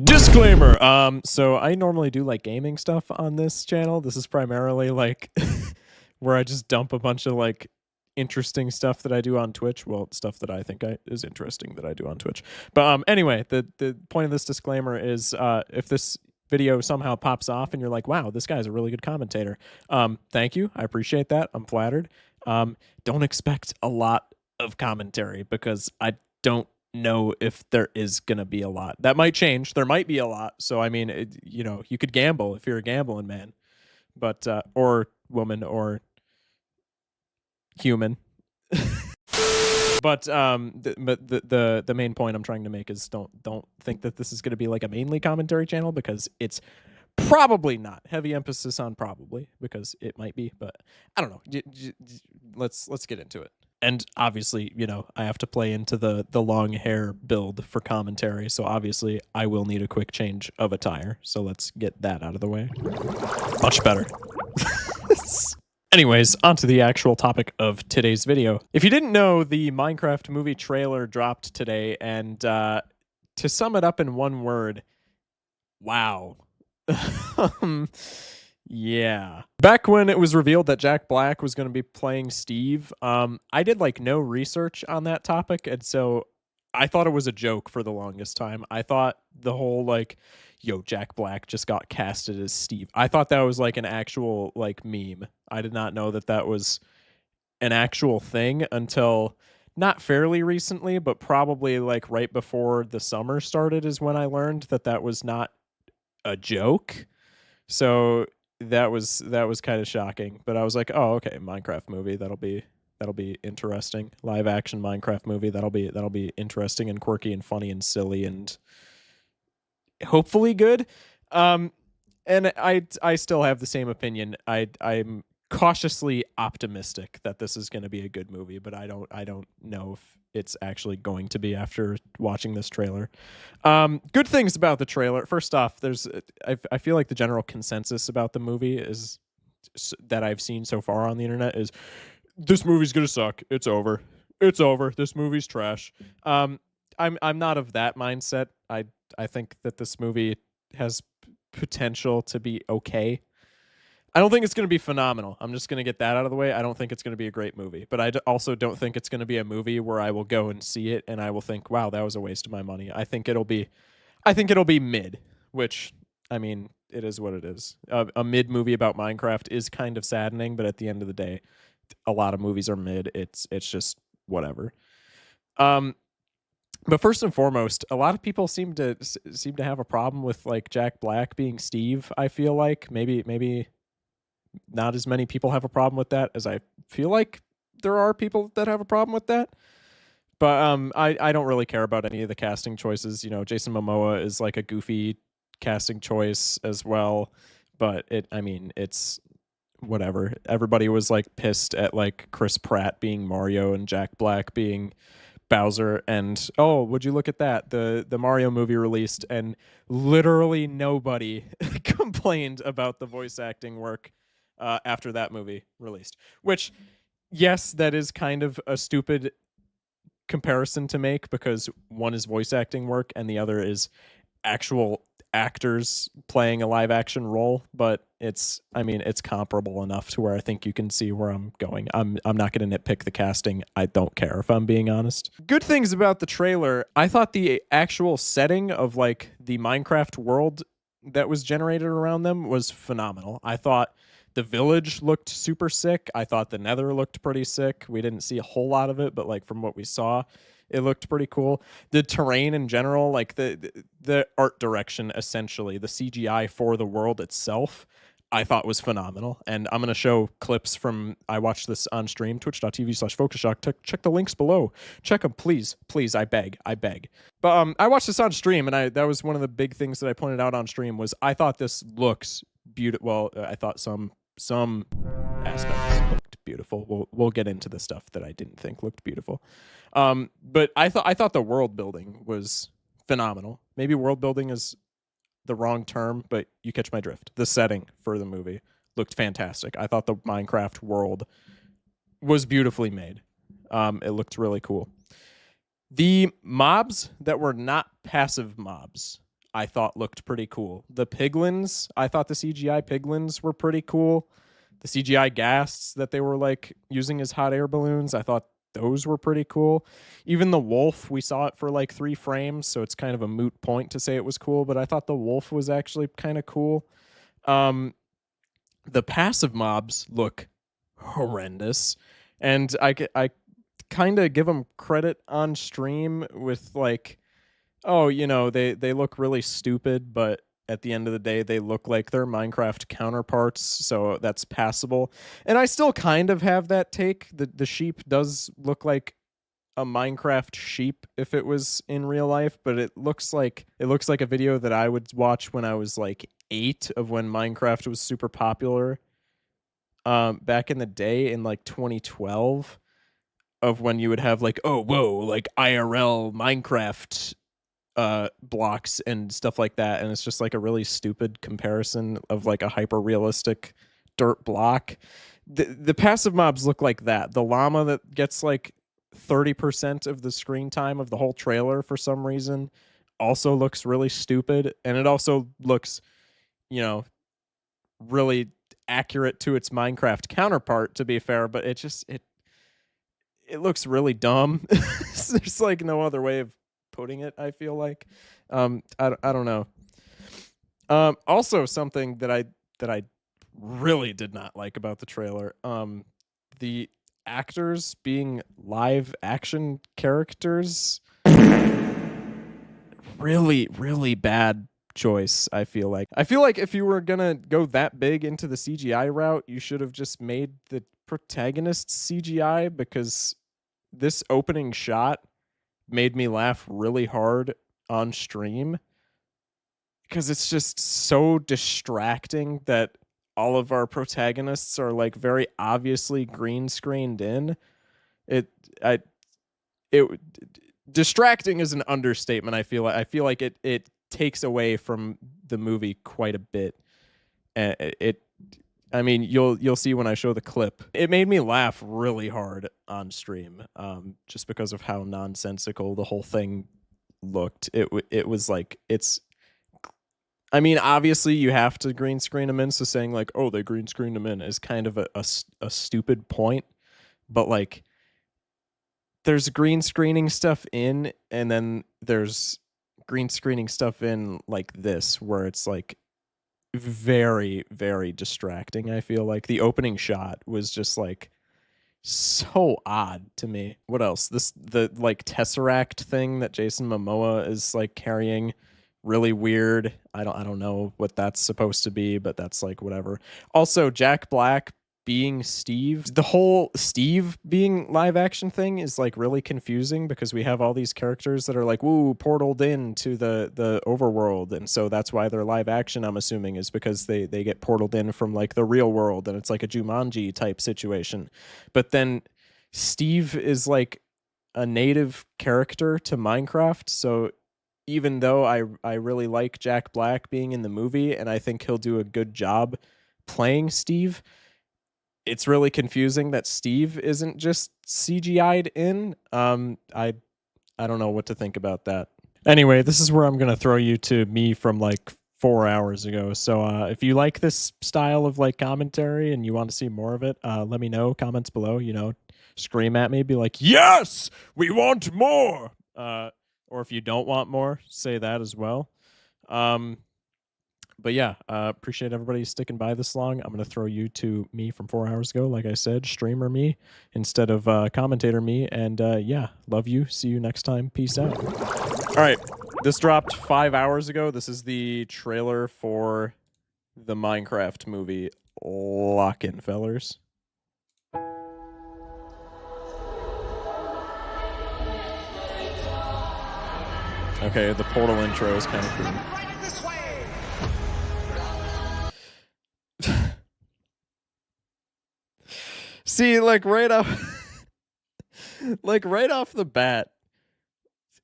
Disclaimer. So I normally do like gaming stuff on this channel. This is primarily like where I just dump a bunch of like interesting stuff that I do on Twitch. Well, stuff that I think is interesting that I do on Twitch. But anyway, the point of this disclaimer is if this video somehow pops off and you're like, wow, this guy's a really good commentator. Thank you. I appreciate that. I'm flattered. Don't expect a lot of commentary because I don't know if there is gonna be a lot. That might change. There might be a lot. So I mean, you could gamble if you're a gambling man, but or woman or human. But the main point I'm trying to make is don't think that this is going to be like a mainly commentary channel, because it's probably not. Heavy emphasis on probably, because it might be, but I don't know. Let's get into it. And obviously, I have to play into the long hair build for commentary, so obviously I will need a quick change of attire. So let's get that out of the way. Much better. Anyways, on to the actual topic of today's video. If you didn't know, the Minecraft movie trailer dropped today, and to sum it up in one word, wow. Yeah. Back when it was revealed that Jack Black was going to be playing Steve, I did like no research on that topic, and so I thought it was a joke for the longest time. I thought the whole like, yo, Jack Black just got casted as Steve. I thought that was like an actual like meme. I did not know that that was an actual thing until not fairly recently, but probably like right before the summer started is when I learned that that was not a joke. So that was kind of shocking. But I was like, oh, okay, Minecraft movie, that'll be interesting. Live action Minecraft movie, that'll be interesting and quirky and funny and silly and hopefully good. And I still have the same opinion. I'm cautiously optimistic that this is going to be a good movie, but I don't know if it's actually going to be after watching this trailer. Good things about the trailer. First off, I feel like the general consensus about the movie is that I've seen so far on the internet is this movie's gonna suck. It's over. It's over. This movie's trash. I'm not of that mindset. I think that this movie has potential to be okay. I don't think it's going to be phenomenal. I'm just going to get that out of the way. I don't think it's going to be a great movie, but I also don't think it's going to be a movie where I will go and see it and I will think, "Wow, that was a waste of my money." I think it'll be mid, which I mean, it is what it is. A mid movie about Minecraft is kind of saddening, but at the end of the day, a lot of movies are mid. It's just whatever. But first and foremost, a lot of people seem to have a problem with like Jack Black being Steve. I feel like maybe not as many people have a problem with that as I feel like there are people that have a problem with that. But I don't really care about any of the casting choices. Jason Momoa is like a goofy casting choice as well, but it's whatever. Everybody was like pissed at like Chris Pratt being Mario and Jack Black being Bowser, and oh, would you look at that? The Mario movie released and literally nobody complained about the voice acting work after that movie released. Which, yes, that is kind of a stupid comparison to make, because one is voice acting work and the other is actual actors playing a live action role, but it's comparable enough to where I think you can see where I'm going. I'm not going to nitpick the casting. I don't care, if I'm being honest. Good things about the trailer. I thought the actual setting of like the Minecraft world that was generated around them was phenomenal. I thought the village looked super sick. I thought the Nether looked pretty sick. We didn't see a whole lot of it, but like from what we saw, it looked pretty cool. The terrain in general, like the art direction, essentially, the CGI for the world itself, I thought was phenomenal. And I'm going to show clips from, I watched this on stream, twitch.tv/FocusShock. Check the links below. Check them, please. Please, I beg. But I watched this on stream, and that was one of the big things that I pointed out on stream was I thought this looks beautiful. Well, I thought some aspects looked beautiful. We'll get into the stuff that I didn't think looked beautiful. But I thought the world building was phenomenal. Maybe world building is the wrong term, but you catch my drift. The setting for the movie looked fantastic. I thought the Minecraft world was beautifully made. It looked really cool. The mobs that were not passive mobs, I thought looked pretty cool. The piglins, I thought the CGI piglins were pretty cool. The CGI ghasts that they were like using as hot air balloons, I thought those were pretty cool. Even the wolf, we saw it for like 3 frames, so it's kind of a moot point to say it was cool, but I thought the wolf was actually kind of cool. The passive mobs look horrendous, and I kind of give them credit on stream with like, oh, you know, they look really stupid, but at the end of the day, they look like their Minecraft counterparts, so that's passable. And I still kind of have that take. The sheep does look like a Minecraft sheep if it was in real life, but it looks like a video that I would watch when I was like 8, of when Minecraft was super popular. Back in the day in like 2012, of when you would have like, oh whoa, like IRL Minecraft blocks and stuff like that, and it's just like a really stupid comparison of like a hyper realistic dirt block. The passive mobs look like that. The llama that gets like 30% of the screen time of the whole trailer for some reason also looks really stupid, and it also looks, you know, really accurate to its Minecraft counterpart, to be fair, but it looks really dumb. There's like no other way of putting it, I feel like. I don't know. Also something that I really did not like about the trailer, the actors being live action characters. Really, really bad choice, I feel like. I feel like if you were gonna go that big into the CGI route, you should have just made the protagonists CGI, because this opening shot made me laugh really hard on stream, because it's just so distracting that all of our protagonists are like very obviously green screened in. It distracting is an understatement. I feel like it takes away from the movie quite a bit. I mean, you'll see when I show the clip. It made me laugh really hard on stream, just because of how nonsensical the whole thing looked. It was like, it's. I mean, obviously you have to green screen them in, so saying like, oh, they green screened them in is kind of a stupid point, but like, there's green screening stuff in, and then there's green screening stuff in like this, where it's like very, very distracting. I feel like the opening shot was just like so odd to me. What else? The like Tesseract thing that Jason Momoa is like carrying, really weird. I don't know what that's supposed to be, but that's like whatever. Also, Jack Black being Steve, the whole Steve being live action thing is like really confusing, because we have all these characters that are like, woo, portaled in to the overworld, and so that's why they're live action, I'm assuming, is because they get portaled in from like the real world, and it's like a Jumanji type situation. But then Steve is like a native character to Minecraft, so even though I really like Jack Black being in the movie, and I think he'll do a good job playing Steve, it's really confusing that Steve isn't just CGI'd in. I don't know what to think about that. Anyway, this is where I'm gonna throw you to me from like 4 hours ago. So if you like this style of like commentary and you want to see more of it, let me know. Comments below. You know, scream at me, be like, yes, we want more. Or if you don't want more, say that as well. But yeah, appreciate everybody sticking by this long. I'm going to throw you to me from 4 hours ago. Like I said, streamer me instead of commentator me. And yeah, love you. See you next time. Peace out. All right. This dropped 5 hours ago. This is the trailer for the Minecraft movie. Lock in, fellers. Okay, the portal intro is kind of cool. See, like right off the bat,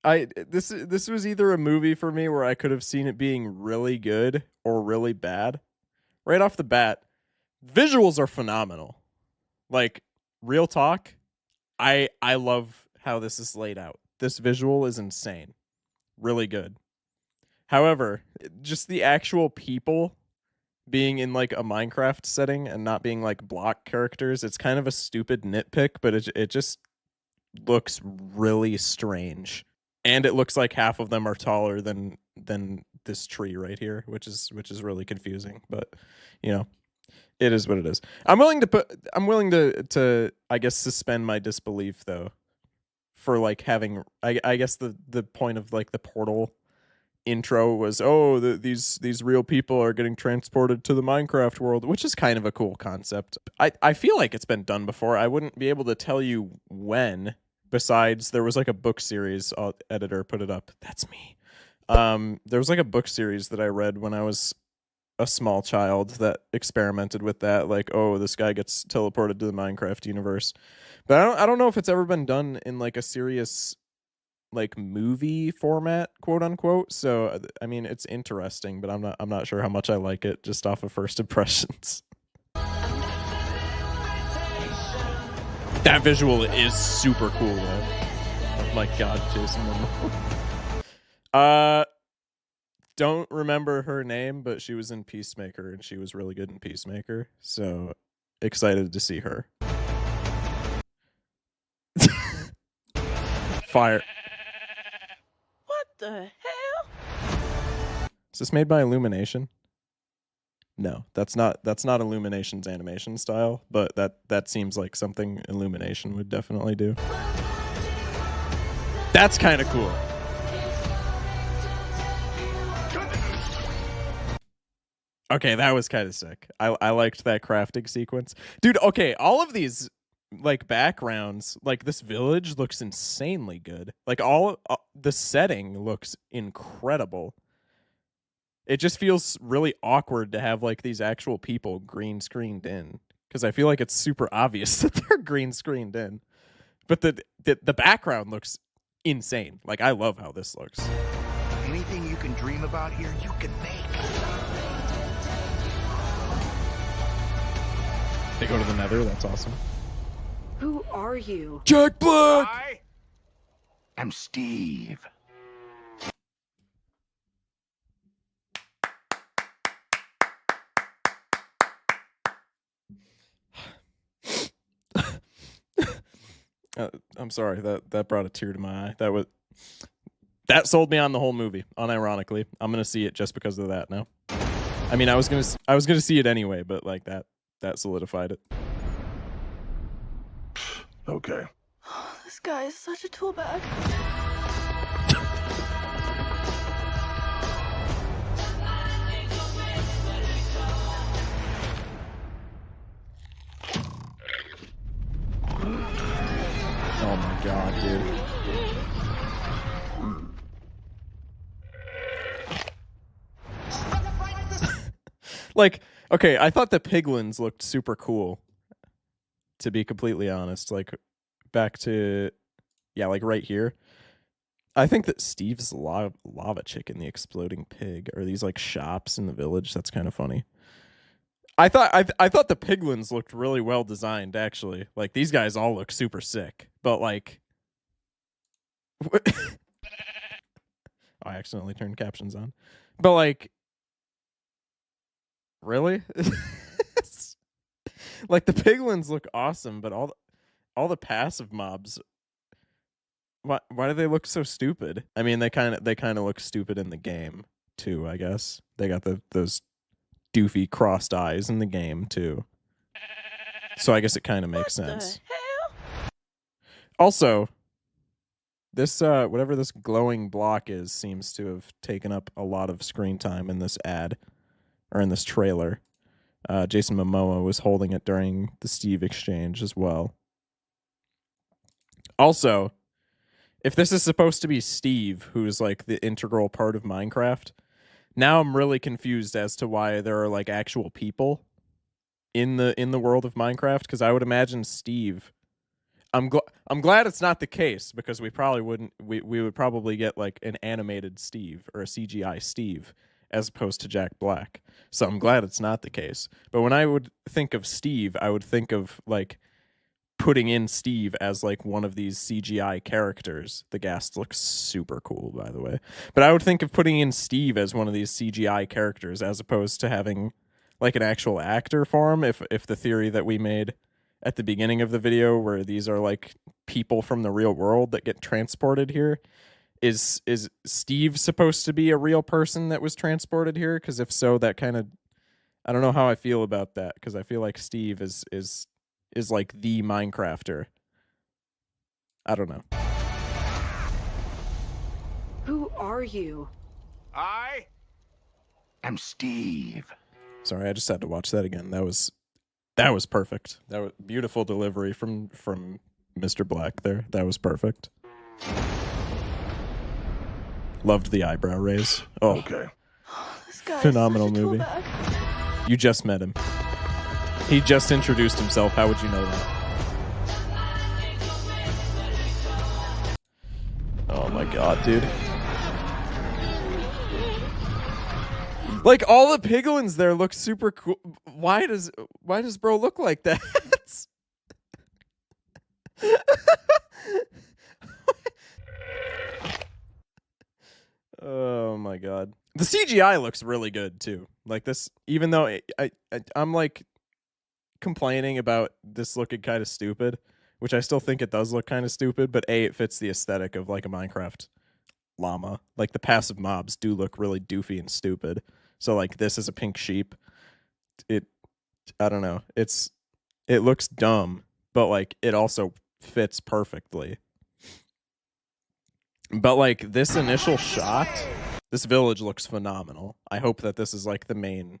this was either a movie for me where I could have seen it being really good or really bad. Right off the bat, visuals are phenomenal. Like, real talk, I love how this is laid out. This visual is insane. Really good. However, just the actual people being in like a Minecraft setting and not being like block characters, it's kind of a stupid nitpick, but it just looks really strange. And it looks like half of them are taller than this tree right here, which is really confusing, but you know, it is what it is. I'm willing to I guess suspend my disbelief though for like having I guess the point of like the Portal intro was, oh, these real people are getting transported to the Minecraft world, which is kind of a cool concept. I feel like it's been done before. I wouldn't be able to tell you when, besides there was like a book series, editor put it up, that's me. There was like a book series that I read when I was a small child that experimented with that, like, oh, this guy gets teleported to the Minecraft universe. But I don't know if it's ever been done in like a serious like movie format, quote unquote. So I mean, it's interesting, but I'm not sure how much I like it just off of first impressions. That visual is super cool though. Oh my god, Jason Momoa. Don't remember her name, but she was in Peacemaker and she was really good in Peacemaker. So excited to see her. Fire. What the hell? Is this made by Illumination? No, that's not Illumination's animation style, but that seems like something Illumination would definitely do. That's kind of cool. Okay, that was kind of sick. I liked that crafting sequence. Dude, okay, all of these like backgrounds, like this village looks insanely good. Like all the setting looks incredible. It just feels really awkward to have like these actual people green screened in, because I feel like it's super obvious that they're green screened in. But the background looks insane. Like I love how this looks. Anything you can dream about here, you can make. They go to the Nether. That's awesome. Who are you? Jack Black! I am Steve. I'm sorry, that brought a tear to my eye. That sold me on the whole movie, unironically. I'm gonna see it just because of that now. I mean, I was gonna see it anyway, but like that solidified it. Okay. This guy is such a tool bag. Oh my god, dude. Like, okay, I thought the piglins looked super cool, to be completely honest. Like, back to, yeah, like right here. I think that Steve's lava chicken, the exploding pig, are these like shops in the village. That's kind of funny. I thought the piglins looked really well designed, actually. Like, these guys all look super sick, but like, I accidentally turned captions on, but like, really? Like, the piglins look awesome, but all the passive mobs, why do they look so stupid? I mean, they kind of look stupid in the game too, I guess. They got those doofy crossed eyes in the game too. So I guess it kind of makes sense. The hell? Also, this whatever this glowing block is seems to have taken up a lot of screen time in this ad, or in this trailer. Jason Momoa was holding it during the Steve exchange as well. Also, if this is supposed to be Steve, who's like the integral part of Minecraft, now I'm really confused as to why there are like actual people in the world of Minecraft, because I would imagine Steve. I'm glad it's not the case, because we probably wouldn't. We would probably get like an animated Steve or a CGI Steve as opposed to Jack Black. So I'm glad it's not the case. But when I would think of Steve, I would think of like putting in Steve as like one of these CGI characters. The Ghast looks super cool, by the way. But I would think of putting in Steve as one of these CGI characters as opposed to having like an actual actor for him. If the theory that we made at the beginning of the video, where these are like people from the real world that get transported here, is Steve supposed to be a real person that was transported here? Because if so, that kind of, I don't know how I feel about that, because I feel like Steve is like the Minecrafter. I don't know. Who are you? I am Steve. Sorry, I just had to watch that again. That was perfect. That was beautiful delivery from Mr. Black there. That was perfect. Loved the eyebrow raise. Oh, Okay. This guy Phenomenal is such a movie. tool bag. you just met him. He just introduced himself. How would you know that? Oh my god, dude. Like, all the piglins there look super cool. Why does bro look like that? Oh my god. The CGI looks really good too. Like this, even though I'm like complaining about this looking kind of stupid, which I still think it does look kind of stupid, but it fits the aesthetic of like a Minecraft llama. Like the passive mobs do look really doofy and stupid. So like this is a pink sheep. I don't know. It looks dumb, but like it also fits perfectly. But like this initial shot, this village looks phenomenal. I hope that this is like the main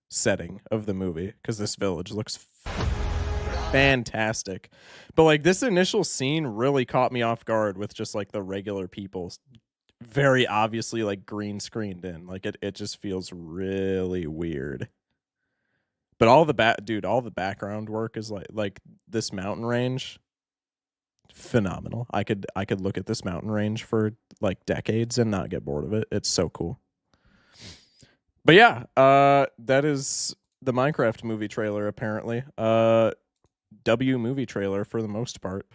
setting of the movie, because this village looks fantastic. But like this initial scene really caught me off guard with just like the regular people very obviously like green screened in. Like it just feels really weird. But all the background work is like this mountain range, phenomenal. I could look at this mountain range for like decades and not get bored of it. It's so cool. But yeah, that is the Minecraft movie trailer apparently. W movie trailer for the most part.